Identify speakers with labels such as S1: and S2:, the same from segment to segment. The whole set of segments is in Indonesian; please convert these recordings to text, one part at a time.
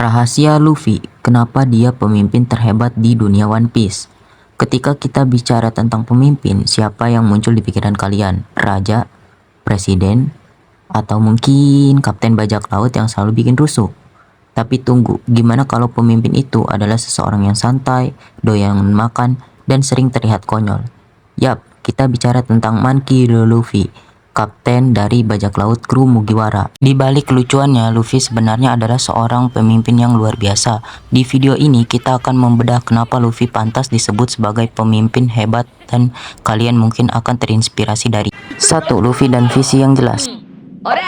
S1: Rahasia Luffy, kenapa dia pemimpin terhebat di dunia One Piece? Ketika kita bicara tentang pemimpin, siapa yang muncul di pikiran kalian? Raja, presiden, atau mungkin kapten bajak laut yang selalu bikin rusuh? Tapi tunggu, gimana kalau pemimpin itu adalah seseorang yang santai, doyan makan, dan sering terlihat konyol? Yap, kita bicara tentang Monkey D. Luffy, kapten dari bajak laut kru Mugiwara. Di balik kelucuannya, Luffy sebenarnya adalah seorang pemimpin yang luar biasa. Di video ini kita akan membedah kenapa Luffy pantas disebut sebagai pemimpin hebat dan kalian mungkin akan terinspirasi dari 1. Luffy dan visi yang jelas. 1.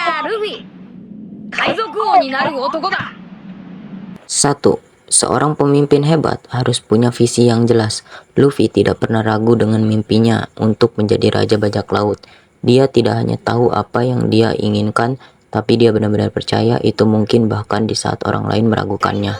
S1: Seorang pemimpin hebat harus punya visi yang jelas. Luffy tidak pernah ragu dengan mimpinya untuk menjadi raja bajak laut. Dia tidak hanya tahu apa yang dia inginkan, tapi dia benar-benar percaya itu mungkin bahkan di saat orang lain meragukannya.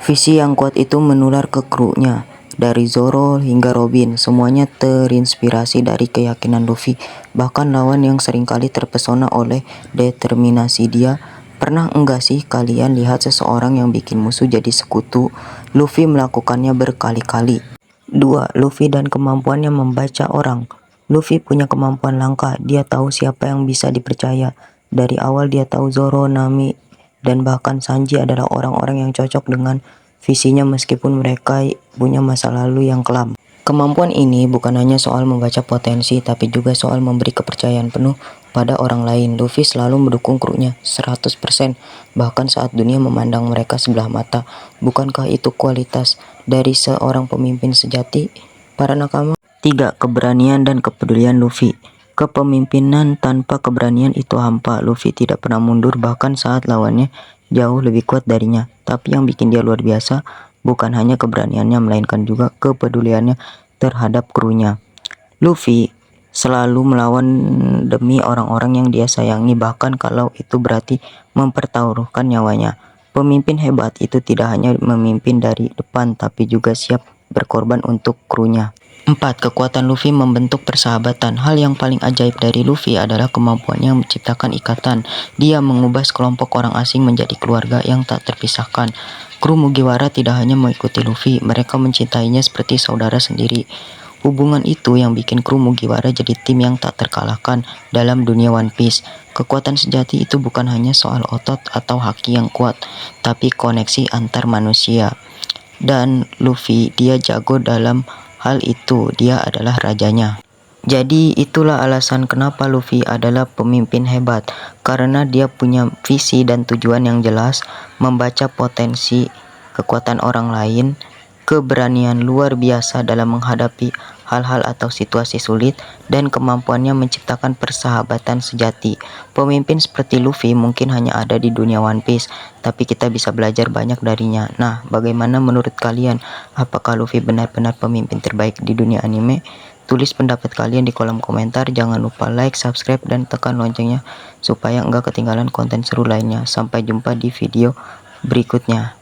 S1: Visi yang kuat itu menular ke krunya. Dari Zoro hingga Robin, semuanya terinspirasi dari keyakinan Luffy. Bahkan lawan yang seringkali terpesona oleh determinasi dia. Pernah enggak sih kalian lihat seseorang yang bikin musuh jadi sekutu? Luffy melakukannya berkali-kali. 2. Luffy dan kemampuannya membaca orang. Luffy punya kemampuan langka. Dia tahu siapa yang bisa dipercaya. Dari awal dia tahu Zoro, Nami, dan bahkan Sanji adalah orang-orang yang cocok dengan visinya meskipun mereka punya masa lalu yang kelam. Kemampuan ini bukan hanya soal membaca potensi, tapi juga soal memberi kepercayaan penuh pada orang lain. Luffy selalu mendukung krunya 100%, bahkan saat dunia memandang mereka sebelah mata. Bukankah itu kualitas dari seorang pemimpin sejati, para nakama? 3. Keberanian dan kepedulian Luffy. Kepemimpinan tanpa keberanian itu hampa. Luffy tidak pernah mundur bahkan saat lawannya jauh lebih kuat darinya. Tapi yang bikin dia luar biasa bukan hanya keberaniannya, melainkan juga kepeduliannya terhadap krunya. Luffy selalu melawan demi orang-orang yang dia sayangi, bahkan kalau itu berarti mempertaruhkan nyawanya. Pemimpin hebat itu tidak hanya memimpin dari depan, tapi juga siap berkorban untuk krunya. 4. Kekuatan Luffy membentuk persahabatan. Hal yang paling ajaib dari Luffy adalah kemampuannya menciptakan ikatan. Dia mengubah sekelompok orang asing menjadi keluarga yang tak terpisahkan. Kru Mugiwara tidak hanya mengikuti Luffy, mereka mencintainya seperti saudara sendiri. Hubungan itu yang bikin kru Mugiwara jadi tim yang tak terkalahkan dalam dunia One Piece. Kekuatan sejati itu bukan hanya soal otot atau haki yang kuat, tapi koneksi antar manusia. Dan Luffy, dia jago dalam hal itu, dia adalah rajanya. Jadi itulah alasan kenapa Luffy adalah pemimpin hebat, karena dia punya visi dan tujuan yang jelas, membaca potensi kekuatan orang lain, keberanian luar biasa dalam menghadapi hal-hal atau situasi sulit, dan kemampuannya menciptakan persahabatan sejati. Pemimpin seperti Luffy mungkin hanya ada di dunia One Piece, tapi kita bisa belajar banyak darinya. Nah, bagaimana menurut kalian? Apakah Luffy benar-benar pemimpin terbaik di dunia anime? Tulis pendapat kalian di kolom komentar. Jangan lupa like, subscribe, dan tekan loncengnya supaya nggak ketinggalan konten seru lainnya. Sampai jumpa di video berikutnya.